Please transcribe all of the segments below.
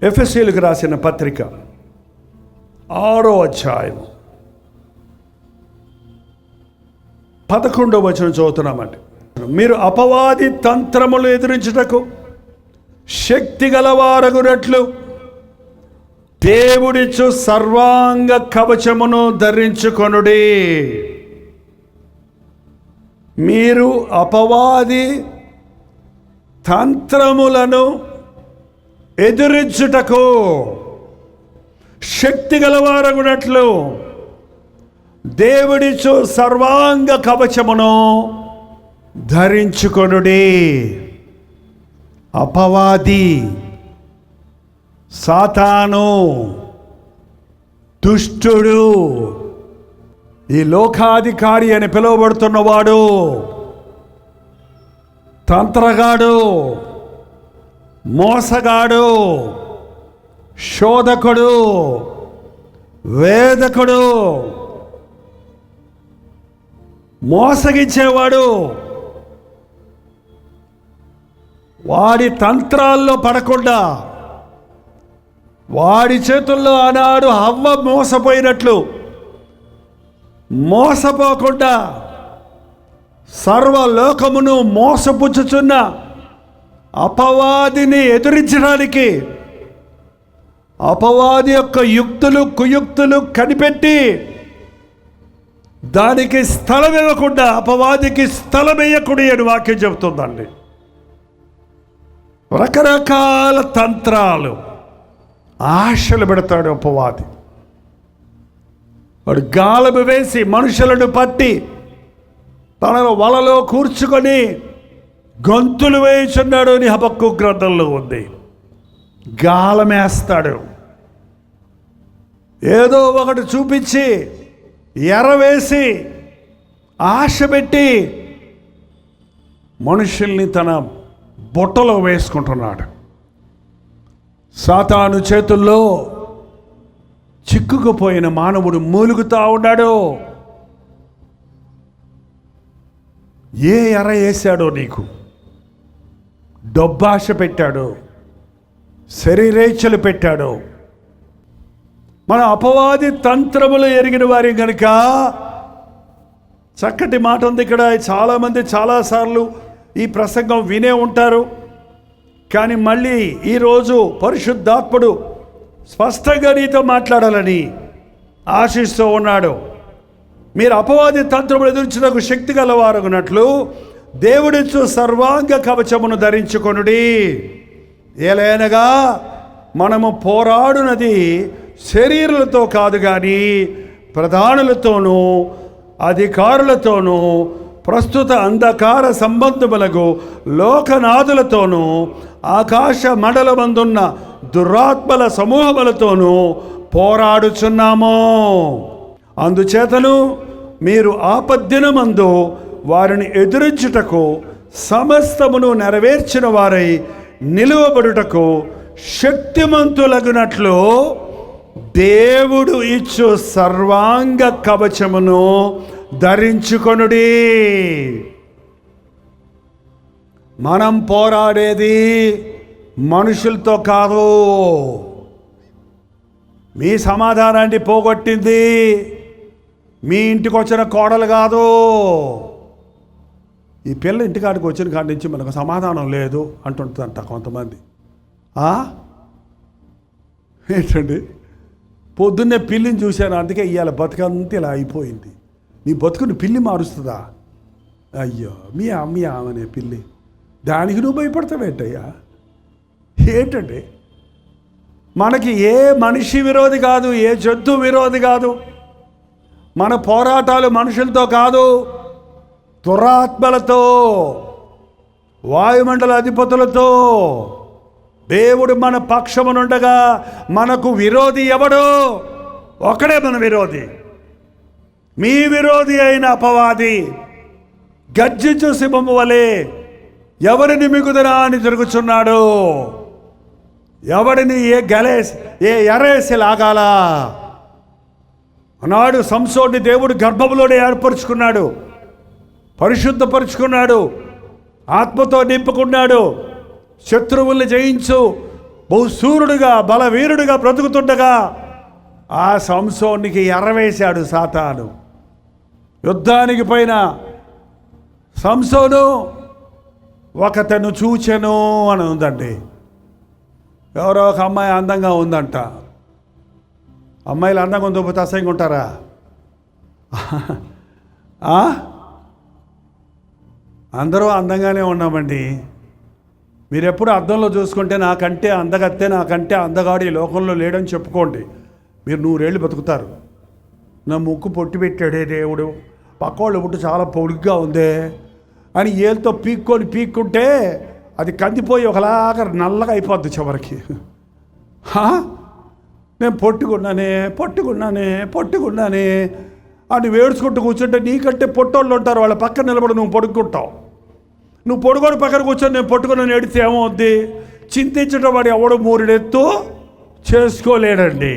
ఎఫెసీయులకు రాసిన పత్రిక 6వ అధ్యాయం 11వ వచనం చదువుతున్నామండి. మీరు అపవాది తంత్రములు ఎదిరించుటకు శక్తి గలవారగునట్లు దేవుడిచ్చు సర్వాంగ కవచమును ధరించుకొనుడి. మీరు అపవాది తంత్రములను ఎదిరించుటకు శక్తి గలవారగునట్లు దేవుడిచ్చు సర్వాంగ కవచమును ధరించుకొనుడి. అపవాది, సాతాను, దుష్టుడు, ఈ లోకాధికారి అని పిలువబడుతున్నవాడు, తంత్రగాడు, మోసగాడు, శోధకుడు, వేదకుడు, మోసగించేవాడు, వాడి తంత్రాల్లో పడకుండా, వాడి చేతుల్లో ఆనాడు హవ్వ మోసపోయినట్లు మోసపోకుండా సర్వలోకమును మోసపుచ్చుచున్న అపవాదిని ఎదిరించడానికి అపవాది యొక్క యుక్తులు కుయుక్తులు కనిపెట్టి దానికి స్థలం ఇవ్వకుండా, అపవాదికి స్థలం ఇవ్వకూడదు అని వాక్యం చెబుతుందండి. రకరకాల తంత్రాలు, ఆశలు పెడతాడు అపవాది. వాడు గాలము వేసి మనుషులను పట్టి తన వలలో కూర్చుకొని గొంతులు వేయుచున్నాడు అని హబక్కు గ్రంథంలో ఉంది. గాలమేస్తాడు, ఏదో ఒకటి చూపించి ఎరవేసి ఆశ పెట్టి మనుషుల్ని తన బుట్టలో వేసుకుంటున్నాడు. సాతాను చేతుల్లో చిక్కుకుపోయిన మానవుడు మూలుగుతా ఉన్నాడు. ఏ ఎర వేశాడో నీకు? డొబ్బాశ పెట్టాడు, శరీరేచ్ఛలు పెట్టాడు. మన అపవాది తంత్రములు ఎరిగిన వారి కనుక చక్కటి మాట ఉంది ఇక్కడ. చాలామంది చాలాసార్లు ఈ ప్రసంగం వినే ఉంటారు, కానీ మళ్ళీ ఈరోజు పరిశుద్ధాత్ముడు స్పష్టంగా నీతో మాట్లాడాలని ఆశిస్తూ ఉన్నాడు. మీరు అపవాది తంత్రములు ఎదుర్చుటకు శక్తి గలవారగునట్లు దేవుడిచ్చు సర్వాంగ కవచమును ధరించుకొనుడి. ఏలైనగా మనము పోరాడునది శరీరులతో కాదు కానీ ప్రధానులతోనూ అధికారులతోనూ ప్రస్తుత అంధకార సంబంధములకు లోకనాథులతోనూ ఆకాశ మండలమందున్న దురాత్మల సమూహములతోనూ పోరాడుచున్నాము. అందుచేతను మీరు ఆపద్దినమందు వారిని ఎదురించుటకు సమస్తమును నెరవేర్చిన వారై నిలువబడుటకు శక్తిమంతులగునట్లు దేవుడు ఇచ్చు సర్వాంగ కవచమును ధరించుకొనుడి. మనం పోరాడేది మనుషులతో కాదు. మీ సమాధానాన్ని పోగొట్టింది మీ ఇంటికి వచ్చిన కోడలు కాదు. ఈ పిల్ల ఇంటికాడికి వచ్చిన కాడి నుంచి మనకు సమాధానం లేదు అంటుంటుందంట కొంతమంది. ఏంటండి, పొద్దున్నే పిల్లిని చూశాను, అందుకే ఇవాళ బతుకంతా ఇలా అయిపోయింది. నీ బతుకుని పిల్లి మారుస్తుందా? అయ్యో మీ అనే పిల్లి, దానికి నువ్వు భయపడతావేంటయ్యా? ఏంటండి, మనకి ఏ మనిషి విరోధి కాదు, ఏ జంతు విరోధి కాదు. మన పోరాటాలు మనుషులతో కాదు, దురాత్మలతో, వాయుమండల అధిపతులతో. దేవుడు మన పక్షమునుండగా మనకు విరోధి ఎవడు? ఒకడే మన విరోధి. మీ విరోధి అయిన అపవాది గర్జించు సింహము వలె ఎవరిని మిగుదనా అని తిరుగుచున్నాడు. ఎవడిని ఏ ఎరేసి లాగాలా? ఆనాడు సంసోన్ని దేవుడు గర్భంలోనే ఏర్పరుచుకున్నాడు, పరిశుద్ధపరుచుకున్నాడు, ఆత్మతో నింపుకున్నాడు. శత్రువుల్ని జయించు, బహుశూరుడుగా బలవీరుడుగా బ్రతుకుతుండగా ఆ సంసోనికి ఎర్రవేశాడు సాతాను. యుద్ధానికి పైన సంసోను ఒకతను చూచెను అని ఉందండి. ఎవరో ఒక అమ్మాయి అందంగా ఉందంట. అమ్మాయిలు అందంగా ఉందోపోతే అసహ్యంగా ఉంటారా? అందరూ అందంగానే ఉన్నామండి. మీరు ఎప్పుడు అద్దంలో చూసుకుంటే నాకంటే అందగత్తే, నాకంటే అందగాడు ఈ లోకంలో లేడని చెప్పుకోండి. మీరు 100 ఏళ్ళు బతుకుతారు. నా ముక్కు పొట్టి పెట్టాడే దేవుడు, పక్కోళ్ళు పుట్టు చాలా పొడుగ్గా ఉందే అని ఏళ్ళతో పీక్కుంటే అది కందిపోయి ఒకలాగా నల్లగా అయిపోద్ది చివరికి. నేను పొట్టుకున్నానే అని వేడుచుకుంటూ కూర్చుంటే నీకంటే పొట్టోళ్ళు ఉంటారు, వాళ్ళ పక్కన నిలబడి నువ్వు పొడుక్కుంటావు. నువ్వు పొడుగోడు పక్కన కూర్చొని నేను పొట్టుకున్నాను ఏడితే ఏమవుద్ది? చింతించడం వాడు ఎవడు 3 ఎత్తు చేసుకోలేడండి.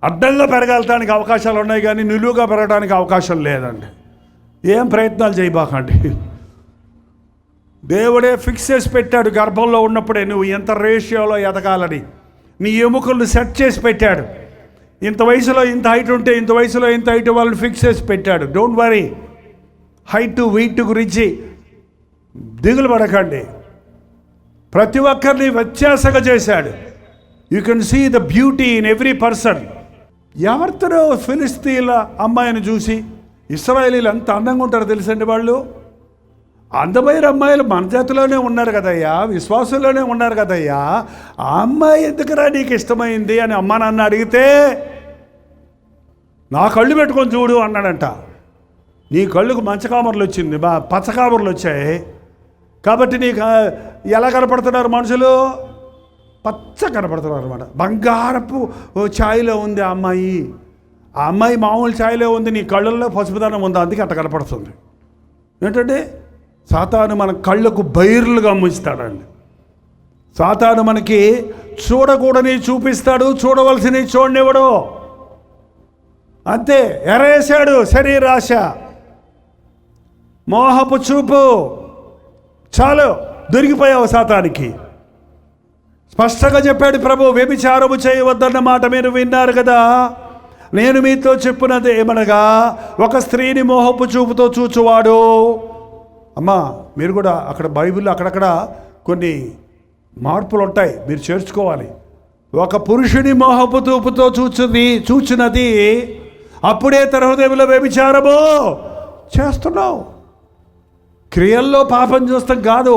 అడ్డంగా పెరగలటానికి అవకాశాలు ఉన్నాయి కానీ నిలువుగా పెరగడానికి అవకాశం లేదండి. ఏం ప్రయత్నాలు చేయబాకండి. దేవుడే ఫిక్స్ చేసి పెట్టాడు. గర్భంలో ఉన్నప్పుడే నువ్వు ఎంత రేషియోలో ఎదగాలని నీ ఎముకలను సెట్ చేసి పెట్టాడు. ఇంత వయసులో ఇంత హైట్ ఉంటే ఇంత వయసులో ఇంత హైట్ వాళ్ళని ఫిక్స్ చేసి పెట్టాడు. Don't worry. హైట్ వెయిట్ గురించి దిగులు పడకండి. ప్రతి ఒక్కరిని వ్యత్యాసంగా చేశాడు. You can see the beauty in every person. ఎవరితో ఫిలిస్తీన్ల అమ్మాయిని చూసి ఇశ్రాయేలీలు అంత అందంగా ఉంటారో తెలుసండి. వాళ్ళు అందమైన అమ్మాయిలు మన జాతిలోనే ఉన్నారు కదయ్యా, విశ్వాసంలోనే ఉన్నారు కదయ్యా, ఆ అమ్మాయి ఎందుకురా నీకు ఇష్టమైంది అని అమ్మ నాన్న అడిగితే నా కళ్ళు పెట్టుకొని చూడు అన్నాడంట. నీ కళ్ళుకు మంచకామర్లు వచ్చింది, పచ్చకామర్లు వచ్చాయి కాబట్టి నీకు ఎలా కనపడుతున్నారు మనుషులు? పచ్చ కనపడుతున్నారు అన్నమాట. బంగారపు ఛాయలో ఉంది ఆ అమ్మాయి. ఆ అమ్మాయి మామూలు ఛాయలో ఉంది, నీ కళ్ళల్లో పసుపుదనం ఉంది, అందుకే అట్ట కనపడుతుంది. ఏంటంటే సాతాను మన కళ్ళకు బైర్లుగా ముంచుతాడండి. సాతాను మనకి చూడకూడని చూపిస్తాడు, చూడవలసినవి చూడనివ్వడు. అంతే. ఎరేశాడు శరీరాశ, మోహపు చూపు. చాలు, దొరికిపోయావు సాతానికి. స్పష్టంగా చెప్పాడు ప్రభు, వ్యభిచారము చేయవద్దన్న మాట మీరు విన్నారు కదా. నేను మీతో చెప్పున్నది ఏమనగా, ఒక స్త్రీని మోహపు చూపుతో చూచువాడు. అమ్మా మీరు కూడా అక్కడ బైబిల్లో అక్కడక్కడ కొన్ని మార్పులు ఉంటాయి, మీరు చేర్చుకోవాలి. ఒక పురుషుని మోహపు చూపుతో చూచినది అప్పుడే తన హృదయంలో వ్యభిచారము చేస్తున్నావు. క్రియల్లో పాపం చూస్తాం కాదు,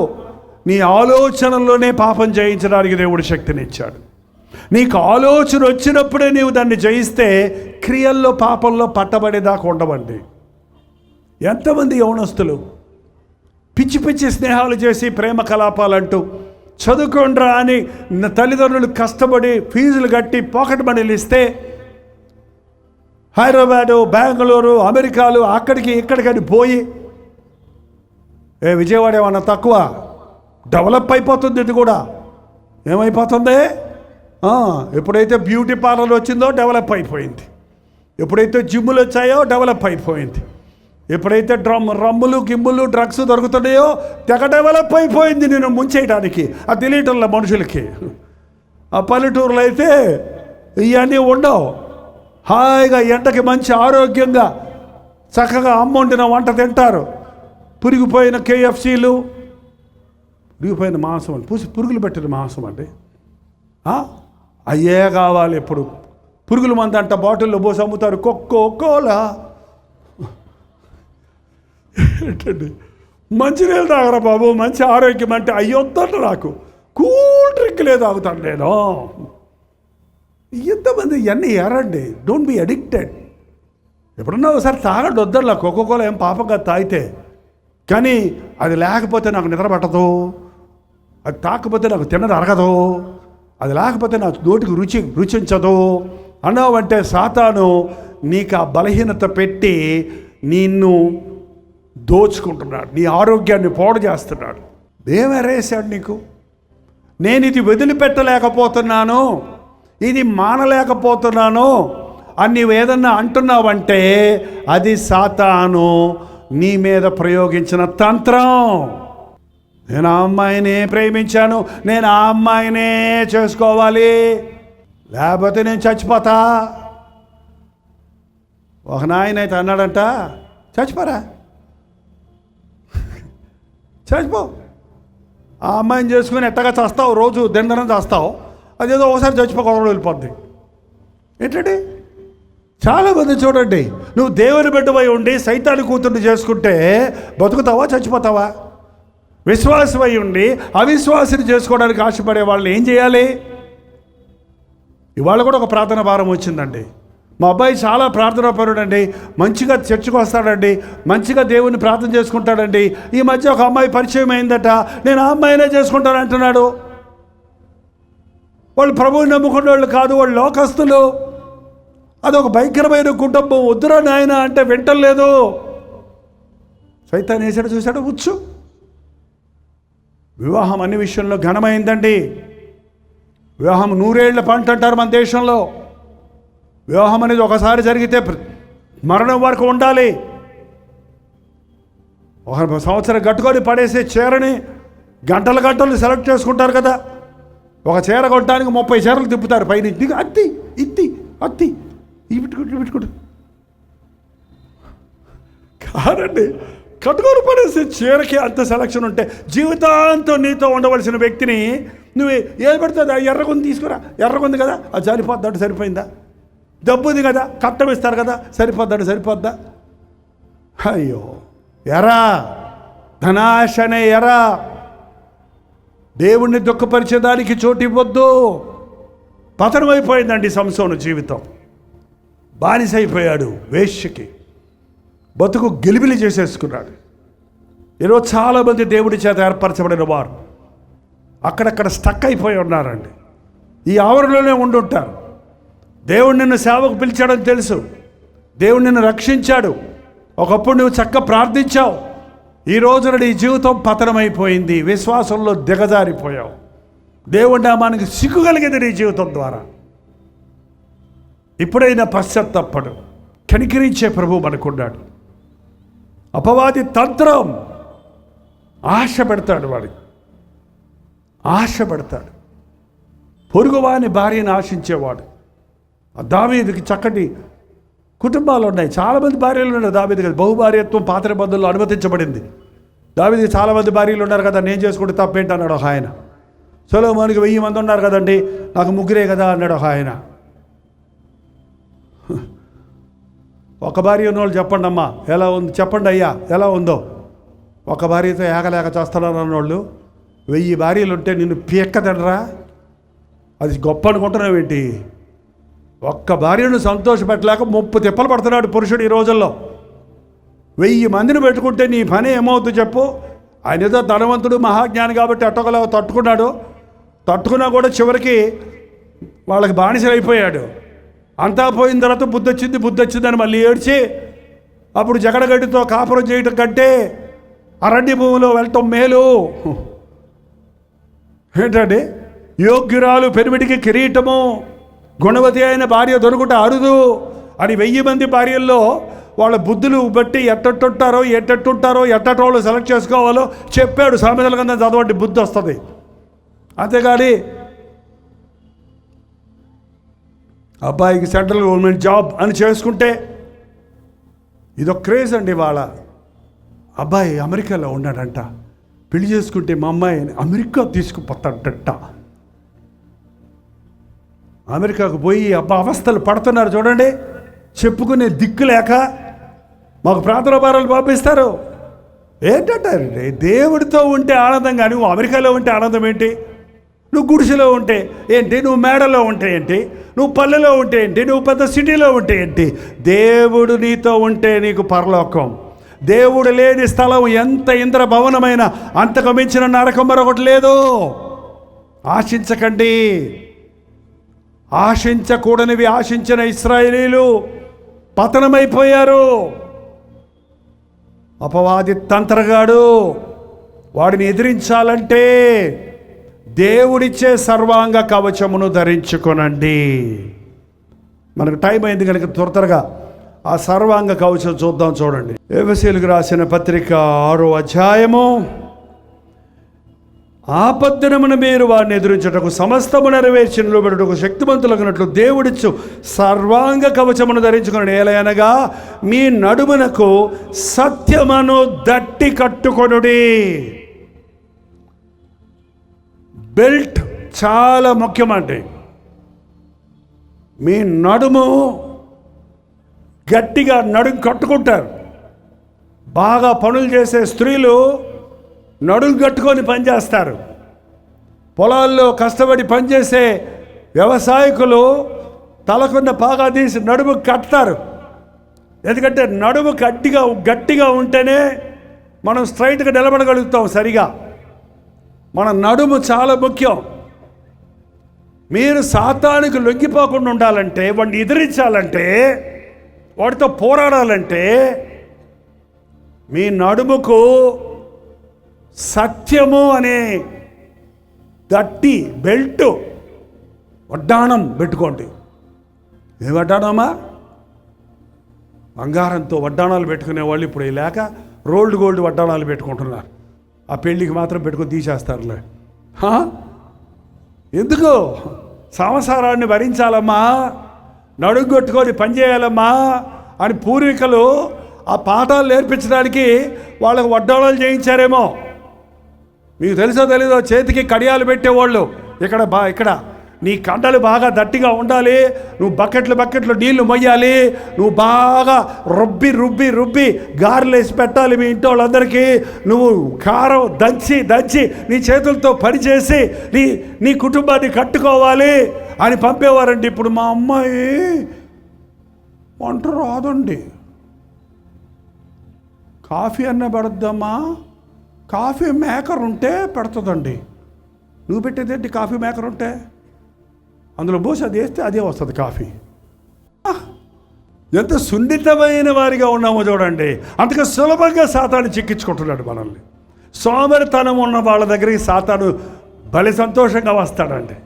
నీ ఆలోచనల్లోనే పాపం జయించడానికి దేవుడు శక్తినిచ్చాడు. నీకు ఆలోచన వచ్చినప్పుడే నీవు దాన్ని జయిస్తే క్రియల్లో పాపంలో పట్టబడేదాకా ఉండవండి. ఎంతమంది యవనస్తులు పిచ్చి పిచ్చి స్నేహాలు చేసి ప్రేమ కలాపాలంటూ చదువుకోండ్రా అని తల్లిదండ్రులు కష్టపడి ఫీజులు కట్టి పాకెట్ మనీలు ఇస్తే హైదరాబాదు, బెంగళూరు, అమెరికాలు అక్కడికి ఇక్కడికని పోయి విజయవాడ ఏమన్నా తక్కువ? డెవలప్ అయిపోతుంది. ఇది కూడా ఏమైపోతుంది? ఎప్పుడైతే బ్యూటీ పార్లర్ వచ్చిందో డెవలప్ అయిపోయింది, ఎప్పుడైతే జిమ్ములు వచ్చాయో డెవలప్ అయిపోయింది, ఎప్పుడైతే రమ్ములు గిమ్ములు డ్రగ్స్ దొరుకుతున్నాయో తెగ డెవలప్ అయిపోయింది. నేను ముంచేయడానికి అది తెలియటంలో మనుషులకి. ఆ పల్లెటూరులో అయితే ఇవన్నీ ఉండవు. హాయిగా ఎండకి మంచి ఆరోగ్యంగా చక్కగా అమ్మ వండిన వంట తింటారు. పురిగిపోయిన KFCలు, పురిగిపోయిన మాంసం అండి, పురుగులు పెట్టిన మాంసం అండి, అయ్యే కావాలి. ఎప్పుడు పురుగుల మంది అంట బాటిల్లో పోసి అమ్ముతారు. కోలా ఏంటండి, మంచినీళ్ళు తాగరా బాబు, మంచి ఆరోగ్యం అంటే అయ్యొద్దంట. నాకు కూల్ డ్రింక్లే తాగుతాను నేను. ఎంతమంది ఇవన్నీ ఎరండి. Don't be addicted. ఎప్పుడన్నా ఒకసారి తాగండి, వద్దర్లా. కోలా ఏం పాపంగా తాగితే, కానీ అది లేకపోతే నాకు నిద్ర పట్టదు, అది తాకపోతే నాకు తిన్నది అరగదు, అది లేకపోతే నాకు నోటికి రుచించదు అన్నావంటే సాతాను నీకు ఆ బలహీనత పెట్టి నిన్ను దోచుకుంటున్నాడు, నీ ఆరోగ్యాన్ని పాడు చేస్తున్నాడు. ఏమరేశాడు నీకు? నేను ఇది వదిలిపెట్టలేకపోతున్నాను, ఇది మానలేకపోతున్నాను అని నీవు ఏదన్నా అంటున్నావంటే అది సాతాను నీ మీద ప్రయోగించిన తంత్రం. నేను ఆ అమ్మాయినే ప్రేమించాను, నేను ఆ అమ్మాయినే చేసుకోవాలి, లేకపోతే నేను చచ్చిపోతా. ఒక నాయన అయితే అన్నాడంట, చచ్చిపోరా, చచ్చిపో, ఆ అమ్మాయిని చేసుకుని ఎట్టగా చేస్తావు, రోజు దిండనం చేస్తావు, అదేదో ఒకసారి చచ్చిపోకుండా వెళ్ళిపోద్ది. ఏంటండి, చాలామంది చూడండి, నువ్వు దేవుని బిడ్డవై ఉండి సైతాని కూతుర్ని చేసుకుంటే బతుకుతావా చచ్చిపోతావా? విశ్వాసమై ఉండి అవిశ్వాసిని చేసుకోవడానికి ఆశపడే వాళ్ళని ఏం చేయాలి? ఇవాళ కూడా ఒక ప్రార్థన భారం వచ్చిందండి. మా అబ్బాయి చాలా ప్రార్థనా పరుడండి, మంచిగా చర్చకు వస్తాడండి, మంచిగా దేవుని ప్రార్థన చేసుకుంటాడండి. ఈ మధ్య ఒక అమ్మాయి పరిచయం అయిందట, నేను ఆ అమ్మాయినే చేసుకుంటాను అంటున్నాడు. వాళ్ళు ప్రభువుని నమ్ముకునే వాళ్ళు కాదు, వాళ్ళు లోకస్తులు. అదొక భయంకరమైన కుటుంబం. వద్దురా నాయన అంటే వింటలేదు. సైతాన్ వేసాడు, చూశాడు, వచ్చు. వివాహం అన్ని విషయంలో ఘనమైందండి. వివాహం 100 ఏళ్ల పంట అంటారు మన దేశంలో. వివాహం అనేది ఒకసారి జరిగితే మరణం వరకు ఉండాలి. ఒక సంవత్సరం కట్టుకొని పడేసే చీరని గంటలు సెలెక్ట్ చేసుకుంటారు కదా. ఒక చీర కొట్టడానికి 30 చీరలు తిప్పుతారు పైన. అత్తి ఇత్తి అత్తి ఇవి కాదండి, కట్టుకొని పడేసే చీరకి అంత సెలక్షన్ ఉంటే జీవితాంతం నీతో ఉండవలసిన వ్యక్తిని నువ్వు ఏది పడుతుంది, ఎర్రగొంది తీసుకురా, ఎర్రగొంది కదా అది సరిపోద్దంటే సరిపోయిందా? డబ్బుది కదా, కట్టం ఇస్తారు కదా, సరిపోద్దంటే సరిపోద్దా? అయ్యో, ఎరా ధనాశనే ఎరా. దేవుణ్ణి దుఃఖపరిచేదానికి చోటు ఇవ్వద్దు. పతనమైపోయిందండి సంసోను జీవితం. బానిసైపోయాడు వేశ్యకి, బతుకు గెలిబిలి చేసేసుకున్నాడు. ఈరోజు చాలామంది దేవుడి చేత ఏర్పరచబడిన వారు అక్కడక్కడ స్టక్ అయిపోయి ఉన్నారండి. ఈ ఆవరణలోనే ఉండుంటారు. దేవుడు నిన్ను సేవకు పిలిచాడని తెలుసు, దేవుడు నిన్ను రక్షించాడు, ఒకప్పుడు నువ్వు చక్కగా ప్రార్థించావు. ఈ రోజున నీ జీవితం పతనమైపోయింది, విశ్వాసంలో దిగజారిపోయావు. దేవుడి నామానికి సిగ్గు కలిగింది నీ జీవితం ద్వారా. ఇప్పుడైనా పశ్చాత్తాపడు. కనికరించే ప్రభు మనకున్నాడు. అపవాది తంత్రం ఆశ పెడతాడు, వాడికి ఆశ పెడతాడు. పొరుగువాని భార్యను ఆశించేవాడు. దావీదుకి చక్కటి కుటుంబాలు ఉన్నాయి, చాలామంది భార్యలు ఉన్నారు. దావీదుకి బహుభార్యత్వం పాత నిబంధనలో అనుమతించబడింది. దావీదుకి చాలామంది భార్యలు ఉన్నారు కదా, నేను చేసుకుంటే తప్పేంటి అన్నాడు ఒక ఆయన. సొలొమోనుకి 1000 మంది ఉన్నారు కదండి, నాకు 3 కదా అన్నాడు ఒక ఆయన. ఒక భార్య ఉన్నోళ్ళు చెప్పండి అమ్మా ఎలా ఉంది, చెప్పండి అయ్యా ఎలా ఉందో. ఒక భార్యతో ఏగలేక చేస్తాను అన్నోళ్ళు 1000 భార్యలు ఉంటే నిన్ను పీక్కదనరా, అది గొప్ప అనుకుంటున్నావు ఏంటి? ఒక్క భార్యను సంతోషపెట్టలేక 30 తిప్పలు పడుతున్నాడు పురుషుడు ఈ రోజుల్లో. 1000 మందిని పెట్టుకుంటే నీ పని ఏమవుతుంది చెప్పు? ఆయన ఏదో ధనవంతుడు మహాజ్ఞాని కాబట్టి అట్టొకలా తట్టుకున్నాడు. తట్టుకున్నా కూడా చివరికి వాళ్ళకి బానిసలు అయిపోయాడు. అంతా పోయిన తర్వాత బుద్ధి వచ్చిందని మళ్ళీ ఏడ్చి అప్పుడు జగడగడ్డితో కాపురం చేయటం కంటే అరణ్య భూమిలో వెళ్ళటం మేలు. ఏంటండి, యోగ్యురాలు పెనిమిటికి కిరీటము, గుణవతి అయిన భార్య దొరుకుట అరుదు అని 1000 మంది భార్యల్లో వాళ్ళ బుద్ధులు బట్టి ఎట్టట్టుంటారో ఎట్టటోళ్ళు సెలెక్ట్ చేసుకోవాలో చెప్పాడు. సామెతల కింద చదవండి, బుద్ధి వస్తుంది. అంతేగాని అబ్బాయికి సెంట్రల్ గవర్నమెంట్ జాబ్ అని చేసుకుంటే ఇదొక క్రేజ్ అండి. వాళ్ళ అబ్బాయి అమెరికాలో ఉన్నాడంట, పెళ్లి చేసుకుంటే మా అమ్మాయిని అమెరికా తీసుకుపోతాడట. అమెరికాకు పోయి అవస్థలు పడుతున్నారు చూడండి. చెప్పుకునే దిక్కు లేక మాకు ప్రార్థనా భారాలు పంపిస్తారు. ఏంటంటారండి, దేవుడితో ఉంటే ఆనందం కానీ నువ్వు అమెరికాలో ఉంటే ఆనందం ఏంటి? నువ్వు గుడిసెలో ఉంటే ఏంటి, నువ్వు మేడలో ఉంటే ఏంటి, నువ్వు పల్లెలో ఉంటే ఏంటి, నువ్వు పెద్ద సిటీలో ఉంటే ఏంటి? దేవుడు నీతో ఉంటే నీకు పరలోకం. దేవుడు లేని స్థలం ఎంత ఇంద్ర భవనమైన అంతకు మించిన నరకం మరొకటి లేదు. ఆశించకండి. ఆశించకూడనివి ఆశించిన ఇశ్రాయేలీలు పతనమైపోయారు. అపవాది తంత్రగాడు, వాడిని ఎదిరించాలంటే దేవుడిచ్చే సర్వాంగ కవచమును ధరించుకొనండి. మనకు టైం అయింది కనుక త్వరగా ఆ సర్వాంగ కవచం చూద్దాం. చూడండి, ఎఫెసీయులకు రాసిన పత్రిక 6వ అధ్యాయము ఆపద్దనమున మీరు వారిని ఎదురించుటకు సమస్తము నెరవేర్చి నిలబడుటకు శక్తిమంతులగినట్లు దేవుడిచ్చు సర్వాంగ కవచమును ధరించుకుని ఏలయనగా మీ నడుమునకు సత్యమును దట్టి కట్టుకొనుడి. బెల్ట్ చాలా ముఖ్యమండి. మీ నడుము గట్టిగా నడుము కట్టుకుంటారు. బాగా పనులు చేసే స్త్రీలు నడుము కట్టుకొని పనిచేస్తారు. పొలాల్లో కష్టపడి పనిచేసే వ్యవసాయకులు తలకున్న పాగా తీసి నడుము కట్టుతారు. ఎందుకంటే నడుము గట్టిగా ఉంటేనే మనం స్ట్రైట్గా నిలబడగలుగుతాం సరిగా. మన నడుము చాలా ముఖ్యం. మీరు సాతానుకు లొంగిపోకుండా ఉండాలంటే, వాడిని ఎదిరించాలంటే, వాడితో పోరాడాలంటే మీ నడుముకు సత్యము అనే గట్టి బెల్ట్ వడ్డాణం పెట్టుకోండి. ఏ వడ్డాణమా? బంగారంతో వడ్డాణాలు పెట్టుకునే వాళ్ళు ఇప్పుడు లేక రోల్డ్ గోల్డ్ వడ్డాణాలు పెట్టుకుంటున్నారు. ఆ పెళ్ళికి మాత్రం పెట్టుకొని తీసేస్తారులే. ఎందుకు? సంసారాన్ని భరించాలమ్మా, నడుము కొట్టుకొని పనిచేయాలమ్మా అని పూర్వీకులు ఆ పాఠాలు నేర్పించడానికి వాళ్ళకు వడ్డాణాలు చేయించారేమో. మీకు తెలుసో తెలీదో, చేతికి కడియాలు పెట్టేవాళ్ళు. ఇక్కడ నీ కండలు బాగా దట్టిగా ఉండాలి, నువ్వు బకెట్లు నీళ్లు మొయ్యాలి, నువ్వు బాగా రుబ్బి గారెలు వేసి పెట్టాలి మీ ఇంటి వాళ్ళందరికీ, నువ్వు కారం దంచి నీ చేతులతో పనిచేసి నీ కుటుంబాన్ని కట్టుకోవాలి అని పంపేవారండి. ఇప్పుడు మా అమ్మాయి వంట రాదండి, కాఫీ అన్న పెడద్దామా, కాఫీ మేకర్ ఉంటే పెడుతుందండి. నువ్వు పెట్టేదేంటి? కాఫీ మేకర్ ఉంటే అందులో పోసి అది వేస్తే అదే వస్తుంది కాఫీ. ఎంత సున్నితమైన వారిగా ఉన్నామో చూడండి. అంతగా సులభంగా సాతాను చిక్కించుకుంటున్నాడు మనల్ని. సోమరితనం ఉన్న వాళ్ళ దగ్గరికి సాతాను భలే సంతోషంగా వస్తాడండి.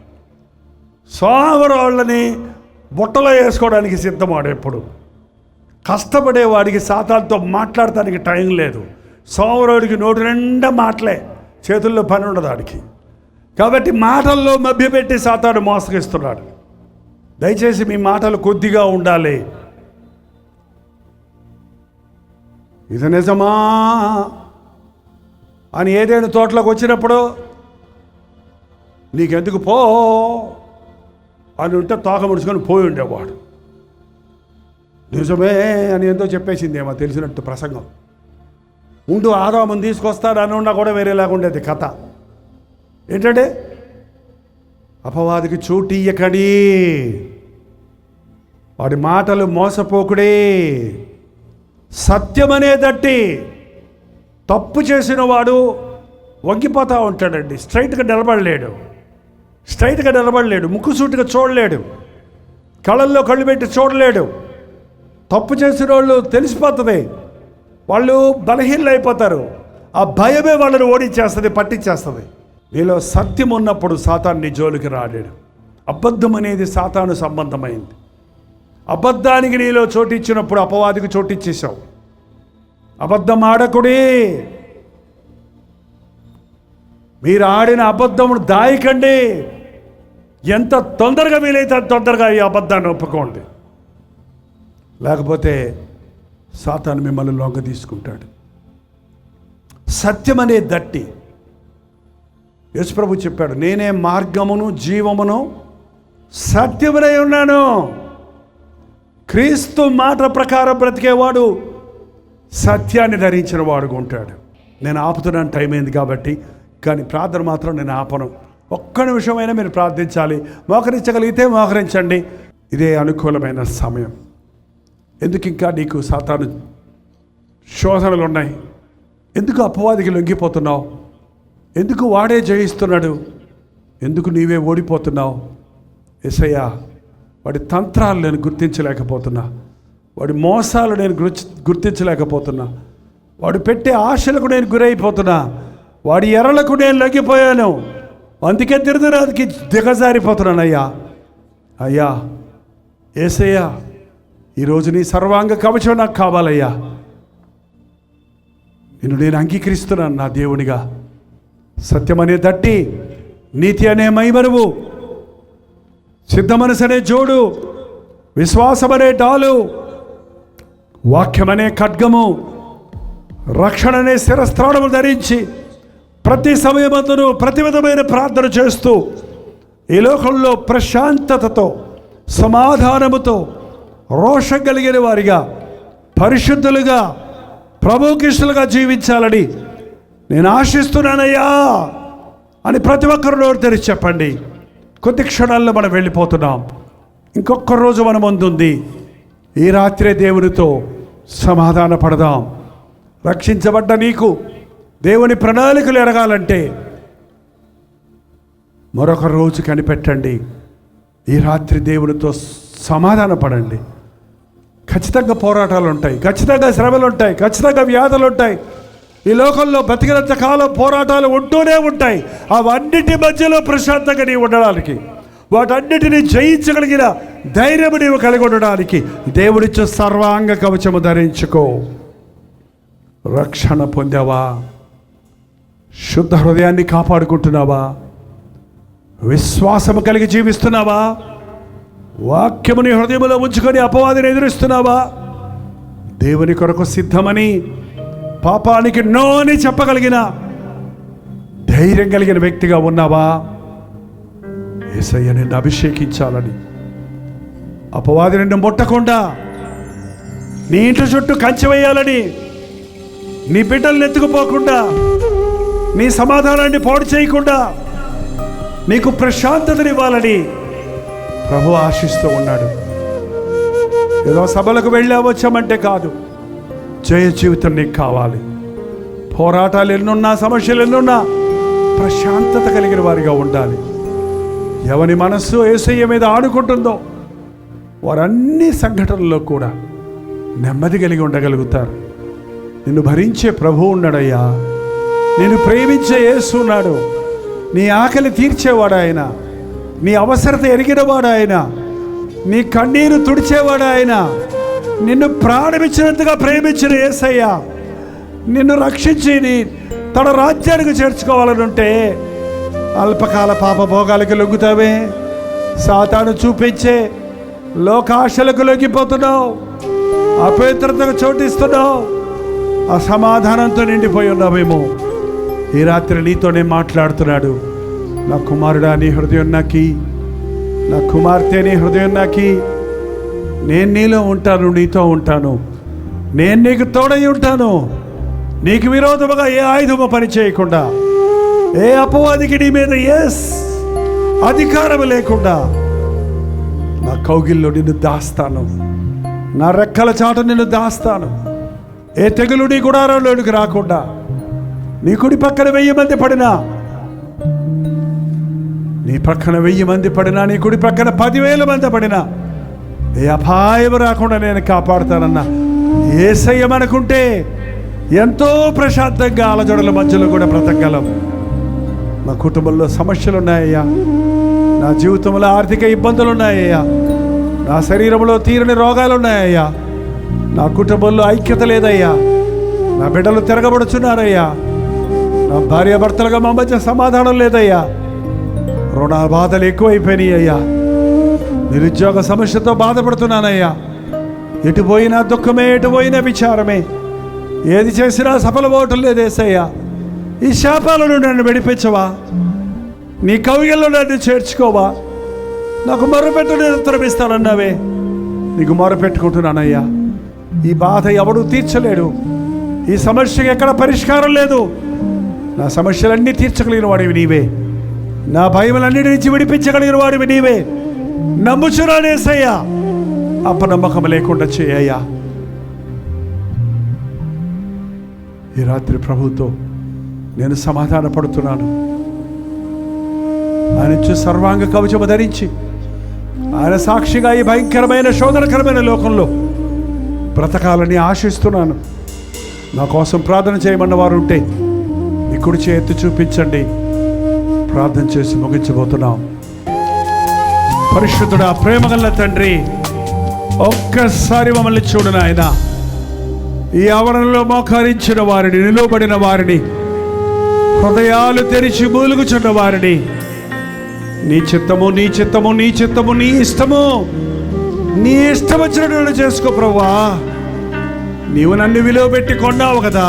సోమరి వాళ్ళని బుట్టలో వేసుకోవడానికి సిద్ధమాడు. ఎప్పుడు కష్టపడేవాడికి సాతానుతో మాట్లాడటానికి టైం లేదు. సోమరుడికి నోటి నిండా మాటలే, చేతుల్లో పని ఉండదు వాడికి. కాబట్టి మాటల్లో మభ్యపెట్టి సాతాను మోసగిస్తున్నాడు. దయచేసి మీ మాటలు కొద్దిగా ఉండాలి. ఇది నిజమా అని ఏదైనా తోటలోకి వచ్చినప్పుడు నీకెందుకు పో అని ఉంటే తోక ముడుచుకొని పోయి ఉండేవాడు. నిజమే అని ఎంతో చెప్పేసిందేమో తెలిసినట్టు ప్రసంగం. ఉండు ఆదాముని తీసుకొస్తాడు అని ఉన్నా కూడా వేరేలాగా ఉండేది కథ. ఏంటంటే అపవాదికి చోటు ఇయ్యకడి, వాడి మాటలు మోసపోకుడే. సత్యమనే దట్టి తప్పు చేసిన వాడు వంగిపోతూ ఉంటాడండి. స్ట్రైట్గా నిలబడలేడు, ముక్కుసూటిగా చూడలేడు, కళ్ళల్లో కళ్ళు పెట్టి చూడలేడు. తప్పు చేసిన వాళ్ళు తెలిసిపోతుంది, వాళ్ళు బలహీనలు అయిపోతారు. ఆ భయమే వాళ్ళని ఓడించేస్తుంది, పట్టించేస్తుంది. నీలో సత్యం ఉన్నప్పుడు సాతాను నీ జోలికి రాలేడు. అబద్ధం అనేది సాతాను సంబంధమైంది. అబద్ధానికి నీలో చోటిచ్చినప్పుడు అపవాదికి చోటిచ్చేసావు. అబద్ధం ఆడకుడి. మీరు ఆడిన అబద్ధమును దాయకండి. ఎంత తొందరగా వీలైతే అంత తొందరగా ఈ అబద్ధాన్ని ఒప్పుకోండి. లేకపోతే సాతాను మిమ్మల్ని లొంగ తీసుకుంటాడు. సత్యం అనే దట్టి యేసుప్రభు చెప్పాడు, నేనే మార్గమును జీవమును సత్యమునై ఉన్నాను. క్రీస్తు మాట ప్రకారం బ్రతికేవాడు సత్యాన్ని ధరించిన వాడుగా ఉంటాడు. నేను ఆపుతున్నాను, టైం అయింది కాబట్టి. కానీ ప్రార్థన మాత్రం నేను ఆపను. ఒక్క నిమిషమైనా మీరు ప్రార్థించాలి. మోకరించగలిగితే మోకరించండి. ఇదే అనుకూలమైన సమయం. ఎందుకు ఇంకా నీకు సాతాను శోధనలు ఉన్నాయి? ఎందుకు అపవాదికి లొంగిపోతున్నావు? ఎందుకు వాడే జయిస్తున్నాడు? ఎందుకు నీవే ఓడిపోతున్నావు? యేసయ్యా, వాడి తంత్రాలు నేను గుర్తించలేకపోతున్నా, వాడి మోసాలు నేను గుర్తించలేకపోతున్నా, వాడు పెట్టే ఆశలకు నేను గురైపోతున్నా, వాడి ఎరలకు నేను లొంగిపోయాను. అందుకే తిరుదరానికి దిగజారిపోతున్నానయ్యా. అయ్యా యేసయ్యా, ఈరోజు నీ సర్వాంగ కవచం నాకు కావాలయ్యా. నేను అంగీకరిస్తున్నాను నా దేవునిగా. సత్యమనే దట్టి, నీతి అనే మైమరువు, సిద్ధమనసనే జోడు, విశ్వాసమనే డాలు, వాక్యమనే ఖడ్గము, రక్షణనే శిరస్త్రాణము ధరించి ప్రతి సమయమందును ప్రతి విధమైన ప్రార్థన చేస్తూ ఈ లోకంలో ప్రశాంతతతో సమాధానముతో రోషం కలిగిన వారిగా పరిశుద్ధులుగా ప్రభుకిష్టులుగా జీవించాలని నేను ఆశిస్తున్నానయ్యా అని ప్రతి ఒక్కరు నోరు తెరిచి చెప్పండి. కొద్ది క్షణాల్లో మనం వెళ్ళిపోతున్నాం. ఇంకొక రోజు మన ముందుంది. ఈ రాత్రే దేవునితో సమాధాన పడదాం. రక్షించబడ్డ నీకు దేవుని ప్రణాళికలు ఎరగాలంటే మరొక రోజు కనిపెట్టండి. ఈ రాత్రి దేవునితో సమాధాన పడండి. ఖచ్చితంగా పోరాటాలు ఉంటాయి, ఖచ్చితంగా శ్రమలు ఉంటాయి, ఖచ్చితంగా వ్యాధులు ఉంటాయి. ఈ లోకంలో బతికినంత కాలం పోరాటాలు ఉంటూనే ఉంటాయి. అవన్నిటి మధ్యలో ప్రశాంతంగా నీవు ఉండడానికి, వాటన్నిటిని జయించగలిగిన ధైర్యము నీవు కలిగి ఉండడానికి దేవుడిచ్చే సర్వాంగ కవచము ధరించుకో. రక్షణ పొందావా? శుద్ధ హృదయాన్ని కాపాడుకుంటున్నావా? విశ్వాసము కలిగి జీవిస్తున్నావా? వాక్యముని హృదయంలో ఉంచుకొని అపవాదిని ఎదురిస్తున్నావా? దేవుని కొరకు సిద్ధమని పాపానికి నో అని చెప్పగలిగిన ధైర్యం కలిగిన వ్యక్తిగా ఉన్నావా? యేసయ్య నిన్ను అభిషేకించాలని, అపవాది నిన్ను ముట్టకుండా నీ ఇంటి చుట్టూ కంచె వేయాలని, నీ బిడ్డలను ఎత్తుకుపోకుండా, నీ సమాధానాన్ని పాడు చేయకుండా నీకు ప్రశాంతతనివ్వాలని ప్రభు ఆశిస్తూ ఉన్నాడు. ఏదో సభలకు వచ్చామంటే కాదు, జయ జీవితం నీకు కావాలి. పోరాటాలు ఎన్నున్నా, సమస్యలు ఎన్నున్నా ప్రశాంతత కలిగిన వారిగా ఉండాలి. ఎవరి మనస్సు యేసయ్య మీద ఆడుకుంటుందో వారన్ని సంఘటనల్లో కూడా నెమ్మది కలిగి ఉండగలుగుతారు. నిన్ను భరించే ప్రభు ఉన్నాడయ్యా. నిన్ను ప్రేమించే యేసు ఉన్నాడు. నీ ఆకలి తీర్చేవాడు ఆయన, నీ అవసరత ఎరిగినవాడు ఆయన, నీ కన్నీరు తుడిచేవాడు ఆయన, నిన్ను ప్రాణమిచ్చినంతగా ప్రేమించిన యేసయ్య నిన్ను రక్షించి తన రాజ్యానికి చేర్చుకోవాలనుంటే అల్పకాల పాప భోగాలకు లొంగుతావే, సాతాను చూపించే లోకాశలకు లొంగిపోతున్నావు, అపవిత్రతకు చోటిస్తున్నావు, అసమాధానంతో నిండిపోయి ఉన్నావేమో. ఈ రాత్రి నీతోనే మాట్లాడుతున్నాడు. నా కుమారుడా, నీ హృదయం నాకి, నా కుమార్తె నీ హృదయం నాకి, నేను నీలో ఉంటాను, నీతో ఉంటాను, నేను నీకు తోడై ఉంటాను. నీకు విరోధముగా ఏ ఆయుధము పని చేయకుండా, ఏ అపవాదికి నీ మీద అధికారం లేకుండా నా కౌగిల్లో నిన్ను దాస్తాను, నా రెక్కల చాటు నిన్ను దాస్తాను. ఏ తెగులు నీ గుడారంలోనికి రాకుండా, నీ కుడి పక్కన 1000 మంది పడినా, నీ పక్కన 1000 మంది పడినా, నీ కుడి పక్కన 10,000 మంది పడినా ఏ అపాయం రాకుండా నేను కాపాడుతానన్నా యేసయ్య మనకుంటే ఎంతో ప్రశాంతంగా అలజడుల మధ్యలో కూడా బ్రతకగలం. నా కుటుంబంలో సమస్యలు ఉన్నాయ్యా, నా జీవితంలో ఆర్థిక ఇబ్బందులు ఉన్నాయ్యా, నా శరీరంలో తీరని రోగాలు ఉన్నాయ్యా, నా కుటుంబంలో ఐక్యత లేదయ్యా, నా బిడ్డలు తిరగబడుచున్నారయ్యా, నా భార్యాభర్తలుగా మా మధ్య సమాధానం లేదయ్యా, రుణ బాధలు ఎక్కువైపోయినాయి అయ్యా, నిరుద్యోగ సమస్యతో బాధపడుతున్నానయ్యా, ఎటు పోయినా దుఃఖమే, ఎటు పోయినా విచారమే, ఏది చేసినా సఫలమవటం లేదేసయ్యా. ఈ శాపాలను నన్ను విడిపించవా? నీ కవిగల్లో నన్ను చేర్చుకోవా? నాకు మొరపెట్టు, నిరంతరం ఇస్తానన్నావే. నీకు మొరపెట్టుకుంటున్నానయ్యా. ఈ బాధ ఎవడూ తీర్చలేడు, ఈ సమస్యకి ఎక్కడ పరిష్కారం లేదు. నా సమస్యలన్నీ తీర్చగలిగిన వాడివి నీవే, నా భయములన్నిటి నుంచి విడిపించగలిగిన వాడివి నీవే. నమ్ముచున్నానేసయ్యా, అపనమ్మకం లేకుండా చేయయ్యా. ఈ రాత్రి ప్రభుతో నేను సమాధాన పడుతున్నాను. ఆయన ఇచ్చే సర్వాంగ కవచము ధరించి ఆయన సాక్షిగా ఈ భయంకరమైన శోధనకరమైన లోకంలో బ్రతకాలని ఆశిస్తున్నాను. నా కోసం ప్రార్థన చేయమన్న వారు ఉంటే మీ కుడి చేతి చూపించండి. ప్రార్థన చేసి ముగించబోతున్నాం. పరిశుద్ధుడా, ప్రేమగల తండ్రి, ఒక్కసారి మమ్మల్ని చూడు నాయన. ఈ ఆవరణలో మోకరించిన వారిని, నిలువబడిన వారిని హృదయాలు తెరిచి మూలుగుచున్న వారిని నీ చిత్తము నీ చిత్తము నీ చిత్తము నీ ఇష్టము నీ ఇష్టం వచ్చినట్టు చేసుకో ప్రభువా. నీవు నన్ను విలువ పెట్టి కొన్నావు కదా,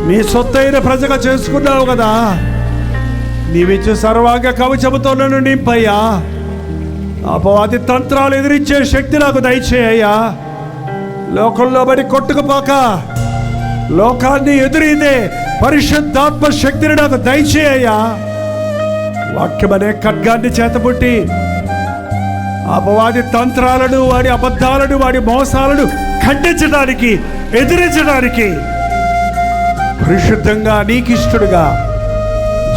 నీ సొత్తైన ప్రజగా చేసుకున్నావు కదా. నీవిచ్చే సర్వాంగ కవచముతో నన్ను నింపయ్యా. అపవాది తంత్రాలు ఎదిరించే శక్తి నాకు దయచేయ్యా. లోకంలో బడి కొట్టుకుపోక లోకాన్ని ఎదురీదే పరిశుద్ధాత్మ శక్తిని నాకు దయచేయ్యా. వాక్యమనే ఖడ్గాన్ని చేతపుట్టి అపవాది తంత్రాలను, వాడి అబద్ధాలను, వాడి మోసాలను ఖండించడానికి, ఎదిరించడానికి పరిశుద్ధంగా నీకిష్టుడుగా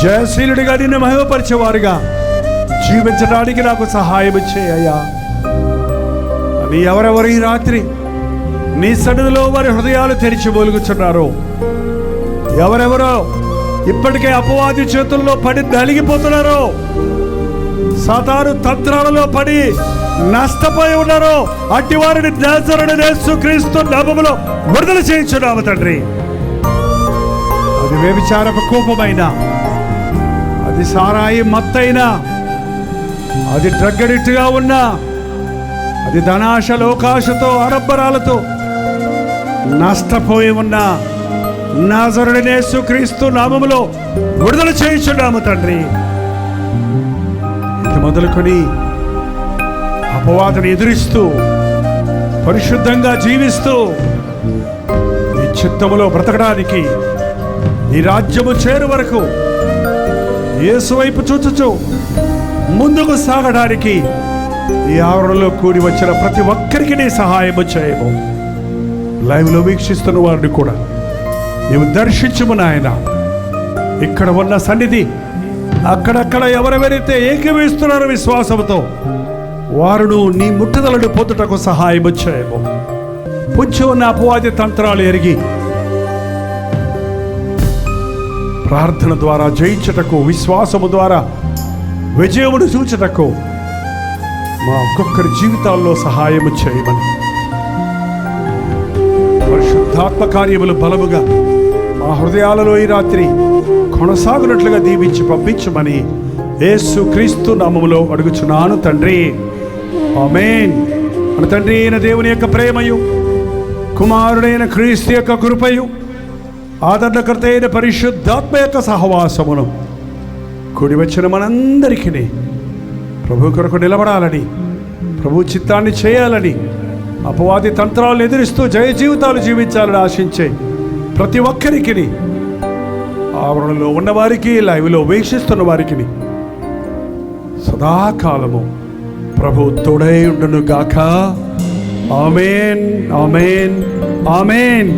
జయశీలుడిగా నిన్ను మహిమపరిచేవారుగా జీవించడానికి నాకు సహాయం చేయ్యా అని ఎవరెవరు ఈ రాత్రి నీ సన్నిధిలో వారి హృదయాలు తెరిచి మూలుగుచున్నారో, ఎవరెవరో ఇప్పటికే అపవాది చేతుల్లో పడి నలిగిపోతున్నారో, సాతాను తంత్రాలలో పడి నష్టపోయి ఉన్నారో, అట్టి వారిని నజరేయుడైన యేసుక్రీస్తు నామములో విడుదల చేయించున్నాము తండ్రి. అది వ్యభిచారపు కోపమైనా, అది సారాయి మత్తైనా, అది డ్రగ్ అడిక్ట్గా ఉన్నా, అది ధనాశ లోకాశతో ఆడంబరాలతో నష్టపోయి ఉన్నా, నజరేయుడైన యేసుక్రీస్తు నామములో విడుదల చేయించున్నాము తండ్రి. ఇది మొదలుకొని అపవాదిని ఎదురిస్తూ పరిశుద్ధంగా జీవిస్తూ నీ చిత్తములో బ్రతకడానికి, నీ రాజ్యము చేరు వరకు యేసు వైపు చూచుచు ముందుకు సాగడానికి ఈ ఆవరణలో కూడి వచ్చిన ప్రతి ఒక్కరికి నీ సహాయము చేయము. లైవ్లో వీక్షిస్తున్న వారిని కూడా నీవు దర్శించుము నాయన. ఇక్కడ ఉన్న సన్నిధి అక్కడక్కడ ఎవరెవరైతే ఏకీభవిస్తున్నారో విశ్వాసంతో వారును నీ ముట్టుదలను పొందుటకు సహాయము చేయము. పుచ్చి ఉన్న అపవాది తంత్రాలు ఎరిగి ప్రార్థన ద్వారా జయించుటకు, విశ్వాసము ద్వారా విజయమును చూచుటకు మా ఒక్కొక్కరి జీవితాల్లో సహాయము చేయమని, పరిశుద్ధాత్మ కార్యములు బలముగా మా హృదయాలలో ఈ రాత్రి కొనసాగునట్లుగా దీవించి పంపించమని యేసుక్రీస్తు నామములో అడుగుచున్నాను తండ్రి. ఆమేన్. మన తండ్రి అయిన దేవుని యొక్క ప్రేమయు, కుమారుడైన క్రీస్తు యొక్క కృపయు, ఆదరణకర్త అయిన పరిశుద్ధాత్మ యొక్క సహవాసమును కూడి వచ్చిన మనందరికీ ప్రభు కొరకు నిలబడాలని, ప్రభు చిత్తాన్ని చేయాలని, అపవాది తంత్రాలను ఎదిరిస్తూ జయ జీవితాలు జీవించాలని ఆశించే ప్రతి ఒక్కరికి, ఆవరణలో ఉన్నవారికి, లైవ్లో వీక్షిస్తున్న వారికి సదాకాలము ప్రభు తోడై ఉండును గాక. ఆమేన్, ఆమేన్, ఆమేన్.